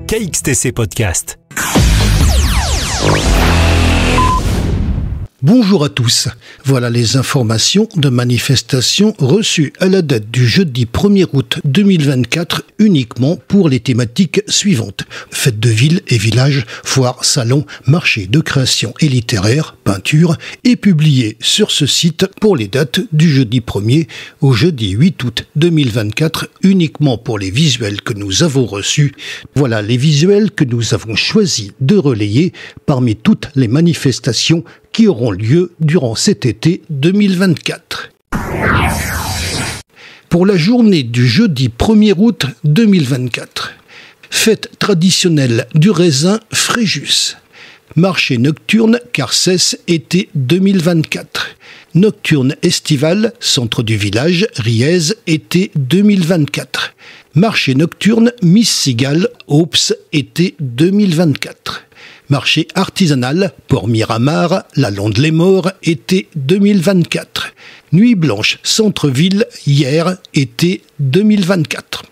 KXTC Podcast. Bonjour à tous. Voilà les informations de manifestations reçues à la date du jeudi 1er août 2024 uniquement pour les thématiques suivantes. Fêtes de ville et village, foires, salons, marchés de création et littéraire, peinture et publiées sur ce site pour les dates du jeudi 1er au jeudi 8 août 2024 uniquement pour les visuels que nous avons reçus. Voilà les visuels que nous avons choisi de relayer parmi toutes les manifestations qui auront lieu durant cet été 2024. Pour la journée du jeudi 1er août 2024, fête traditionnelle du raisin Fréjus, marché nocturne Carcès été 2024, nocturne estivale centre du village Riez été 2024, marché nocturne Miss Cigale Aups été 2024. Marché artisanal, Port-Miramar, la Londe-les-Morts, été 2024. Nuit blanche, centre-ville, hier, été 2024.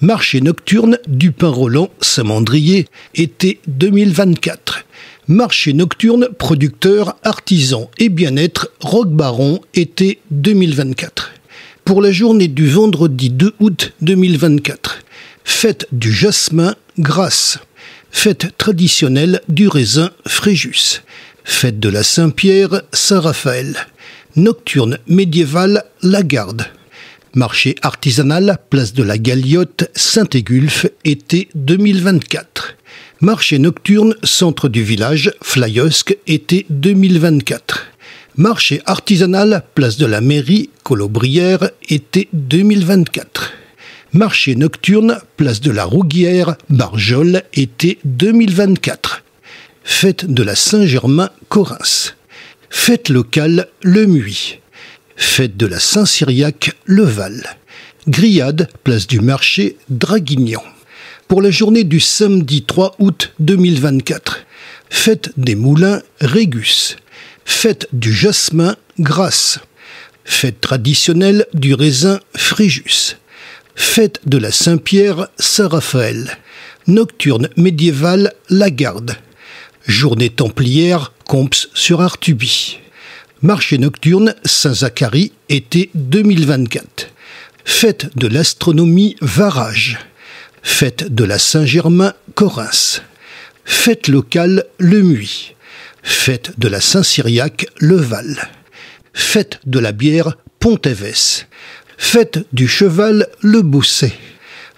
Marché nocturne du Pin-Roland, Saint-Mandrier, été 2024. Marché nocturne, producteur, artisan et bien-être, Roquebaron, été 2024. Pour la journée du vendredi 2 août 2024, fête du jasmin, Grasse. Fête traditionnelle du raisin Fréjus. Fête de la Saint-Pierre, Saint-Raphaël. Nocturne médiévale, La Garde. Marché artisanal, place de la Galiote, Saint-Égulphe, été 2024. Marché nocturne, centre du village, Flyosque, été 2024. Marché artisanal, place de la mairie, Colobrières, été 2024. Marché nocturne, place de la Rouguière, Barjol, été 2024. Fête de la Saint-Germain, Correns. Fête locale, Le Muy. Fête de la Saint-Cyriaque, Le Val. Grillade, place du marché, Draguignan. Pour la journée du samedi 3 août 2024, fête des moulins, Régus. Fête du jasmin, Grasse. Fête traditionnelle du raisin, Fréjus. Fête de la Saint-Pierre, Saint-Raphaël. Nocturne médiévale, La Garde. Journée templière, Comps sur Artuby. Marché nocturne, Saint-Zacharie, été 2024. Fête de l'astronomie, Varage. Fête de la Saint-Germain, Correns. Fête locale, Le Muy. Fête de la Saint-Cyriaque, Le Val. Fête de la bière, Pont-Évès. Fête du cheval, Le Bousset.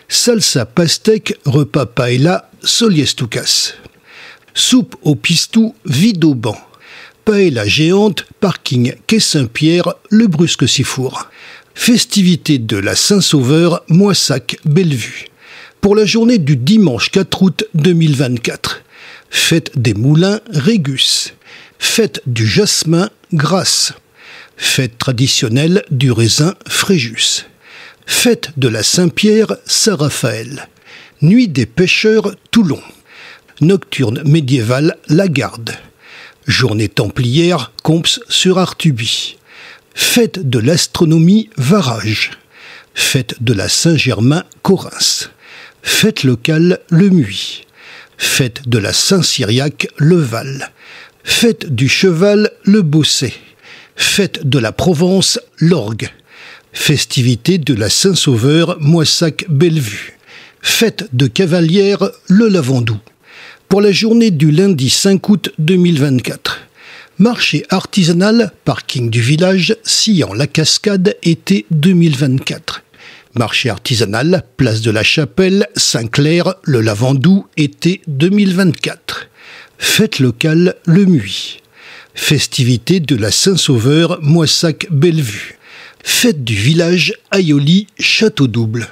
Salsa pastèque, repas paella, Soliestucas. Soupe au pistou, Vide-au-Banc. Paella géante, parking quai Saint-Pierre, Le Brusque-Sifour. Festivité de la Saint-Sauveur, Moissac, Bellevue. Pour la journée du dimanche 4 août 2024, fête des moulins, Régus. Fête du jasmin, Grasse. Fête traditionnelle du raisin Fréjus. Fête de la Saint-Pierre, Saint-Raphaël. Nuit des pêcheurs, Toulon. Nocturne médiévale, La Garde. Journée templière, Comps sur Artuby. Fête de l'astronomie, Varage. Fête de la Saint-Germain, Correns. Fête locale, Le Muy. Fête de la Saint-Cyriaque, Le Val. Fête du cheval, Le Bousset. Fête de la Provence, l'Orgue. Festivité de la Saint-Sauveur, Moissac, Bellevue. Fête de Cavalière, Le Lavandou. Pour la journée du lundi 5 août 2024, marché artisanal, parking du village, Sillan-la-Cascade, été 2024. Marché artisanal, place de la Chapelle, Saint-Clair, Le Lavandou, été 2024. Fête locale, Le Muy. Festivité de la Saint-Sauveur, Moissac, Bellevue. Fête du village, Aïoli, Château-Double.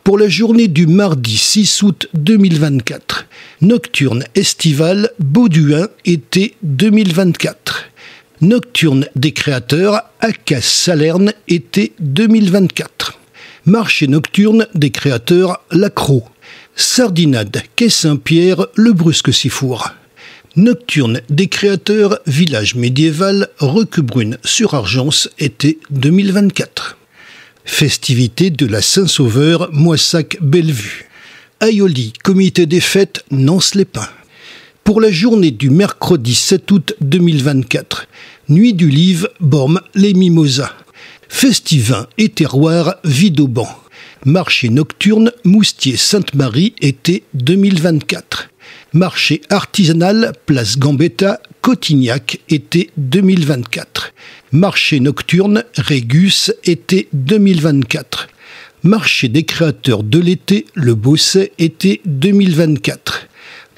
Pour la journée du mardi 6 août 2024, nocturne estivale, Bauduin, été 2024. Nocturne des créateurs, Acas-Salerne, été 2024. Marché nocturne des créateurs, Lacroix. Sardinade, quai Saint-Pierre, Le Brusque-Sifour. Nocturne des créateurs, village médiéval, Roquebrune sur Argence, été 2024. Festivité de la Saint-Sauveur, Moissac, Bellevue. Aioli, comité des fêtes, Nance-les-Pins. Pour la journée du mercredi 7 août 2024, Nuit du Livre, Bormes, les Mimosas. Festivin et terroir, Vidauban. Marché nocturne, Moustier Sainte-Marie, été 2024. Marché artisanal, place Gambetta, Cotignac, été 2024. Marché nocturne, Régus, été 2024. Marché des créateurs de l'été, Le Bosset, été 2024.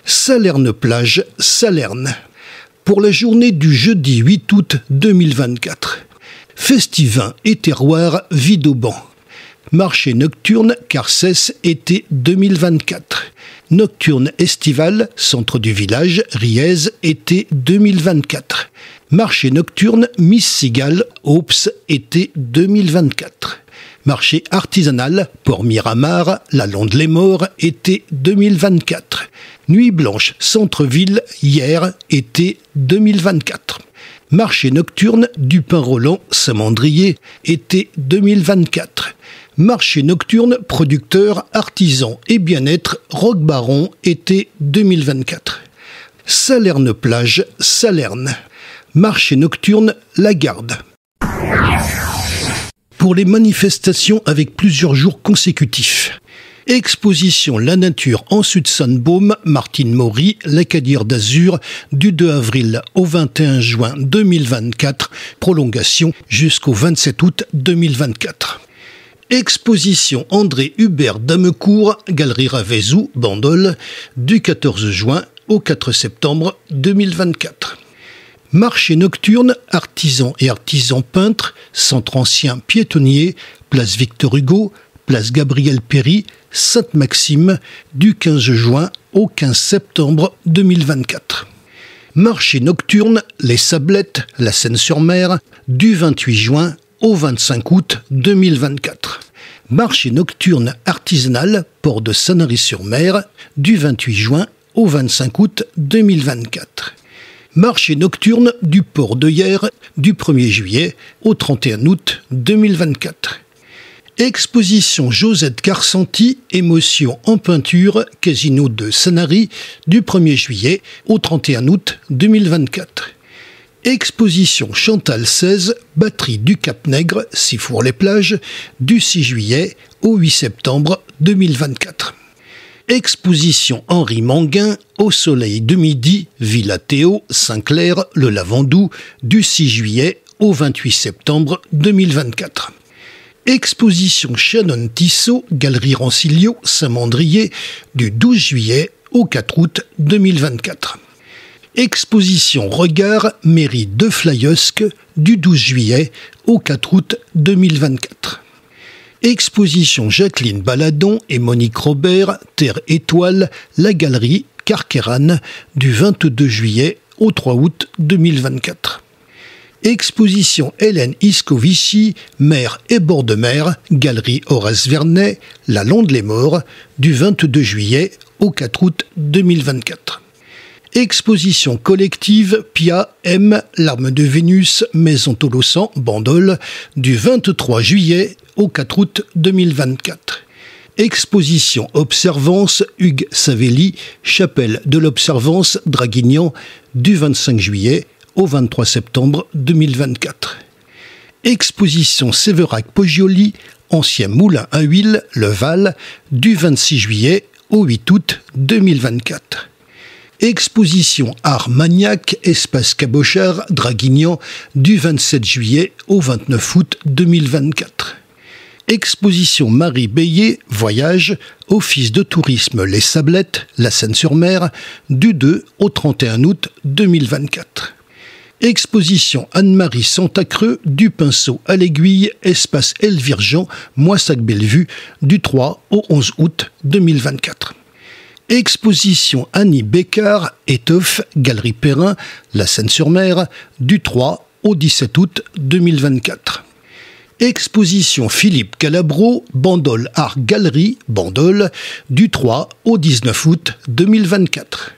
Salerne-Plage, Salerne. Pour la journée du jeudi 8 août 2024. Festivin et terroir, Vidauban. Marché nocturne, Carcès, été 2024. Nocturne estival, centre du village, Riez, été 2024. Marché nocturne, Miss Cigale, Aups, été 2024. Marché artisanal, Port-Miramar, La Londe-les-Morts, été 2024. Nuit blanche, centre-ville, hier, été 2024. Marché nocturne, Dupin-Roland, Saint-Mandrier, été 2024. Marché nocturne, producteurs, artisans et bien-être, Roque-Baron, été 2024. Salerne-Plage, Salerne. Marché nocturne, La Garde. Pour les manifestations avec plusieurs jours consécutifs. Exposition La Nature en Sud-Sainte-Baume, Martine Maury, l'Acadière d'Azur, du 2 avril au 21 juin 2024, prolongation jusqu'au 27 août 2024. Exposition André Hubert d'Amecourt, Galerie Ravezou, Bandol, du 14 juin au 4 septembre 2024. Marché nocturne, artisans et artisans peintres, centre ancien piétonnier, place Victor Hugo, place Gabriel Péry, Sainte-Maxime, du 15 juin au 15 septembre 2024. Marché nocturne, Les Sablettes, La Seine-sur-Mer, du 28 juin au 25 août 2024. Marché nocturne artisanal, port de Sanary-sur-Mer, du 28 juin au 25 août 2024. Marché nocturne du port de Hyères, du 1er juillet au 31 août 2024. Exposition Josette Carsanti, émotion en peinture, Casino de Sanary, du 1er juillet au 31 août 2024. Exposition Chantal 16, batterie du Cap-Nègre, Sifour-les-Plages, du 6 juillet au 8 septembre 2024. Exposition Henri Manguin, Au soleil de midi, Villa Théo, Saint-Clair, Le Lavandou, du 6 juillet au 28 septembre 2024. Exposition Shannon Tissot, Galerie Rancilio, Saint-Mandrier, du 12 juillet au 4 août 2024. Exposition Regard, Mairie de Flyosque, du 12 juillet au 4 août 2024. Exposition Jacqueline Baladon et Monique Robert, Terre Étoile, La Galerie, Carqueiranne, du 22 juillet au 3 août 2024. Exposition Hélène Iscovici, Mer et bord de mer, Galerie Horace Vernet, La Londe-les-Morts, du 22 juillet au 4 août 2024. Exposition collective Pia M, L'Arme de Vénus, Maison Tolosan, Bandol, du 23 juillet au 4 août 2024. Exposition Observance Hugues Savelli, Chapelle de l'Observance, Draguignan, du 25 juillet au 23 septembre 2024. Exposition Séverac-Poggioli, Ancien moulin à huile, Le Val, du 26 juillet au 8 août 2024. Exposition Armagnac, Espace Cabochard, Draguignan, du 27 juillet au 29 août 2024. Exposition Marie Beillet, Voyage, Office de tourisme Les Sablettes, La Seine-sur-Mer, du 2 au 31 août 2024. Exposition Anne-Marie Santacreux, du pinceau à l'aiguille, Espace Elvire-Jean, Moissac-Bellevue, du 3 au 11 août 2024. Exposition Annie Bécard, Étoffe, Galerie Perrin, La Seine-sur-Mer, du 3 au 17 août 2024. Exposition Philippe Calabro, Bandol Art Galerie, Bandol, du 3 au 19 août 2024.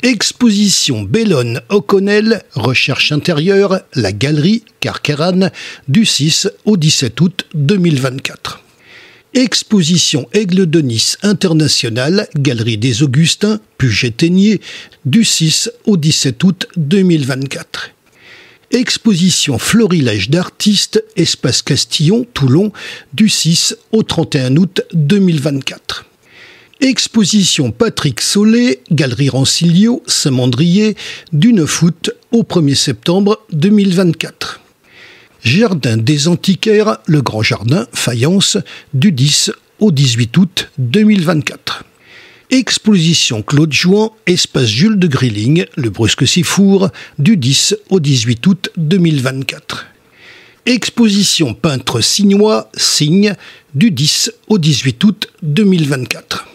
Exposition Bellone O'Connell, Recherche intérieure, La Galerie, Carqueiranne, du 6 au 17 août 2024. Exposition Aigle de Nice Internationale, Galerie des Augustins, Puget-Théniers, du 6 au 17 août 2024. Exposition Florilège d'artistes, Espace Castillon, Toulon, du 6 au 31 août 2024. Exposition Patrick Solé, Galerie Rancilio, Saint-Mandrier, du 9 août au 1er septembre 2024. Jardin des Antiquaires, Le Grand Jardin, Fayence, du 10 au 18 août 2024. Exposition Claude Jouan, Espace Jules de Grilling, Le Brusque-Sifour, du 10 au 18 août 2024. Exposition Peintre Signois, Signe, du 10 au 18 août 2024.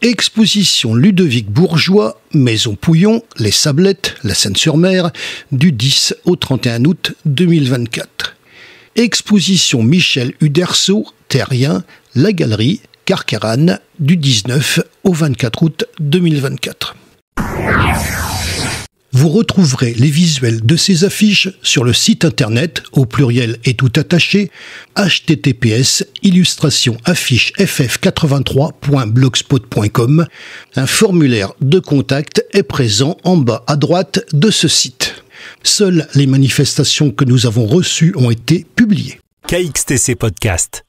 Exposition Ludovic Bourgeois, Maison Pouillon, Les Sablettes, La Seine-sur-Mer, du 10 au 31 août 2024. Exposition Michel Uderzo, Terrien, La Galerie, Carcarane, du 19 au 24 août 2024. Vous retrouverez les visuels de ces affiches sur le site internet, au pluriel et tout attaché, https://afficheff83.blogspot.com. Un formulaire de contact est présent en bas à droite de ce site. Seules les manifestations que nous avons reçues ont été publiées. KXTC Podcast.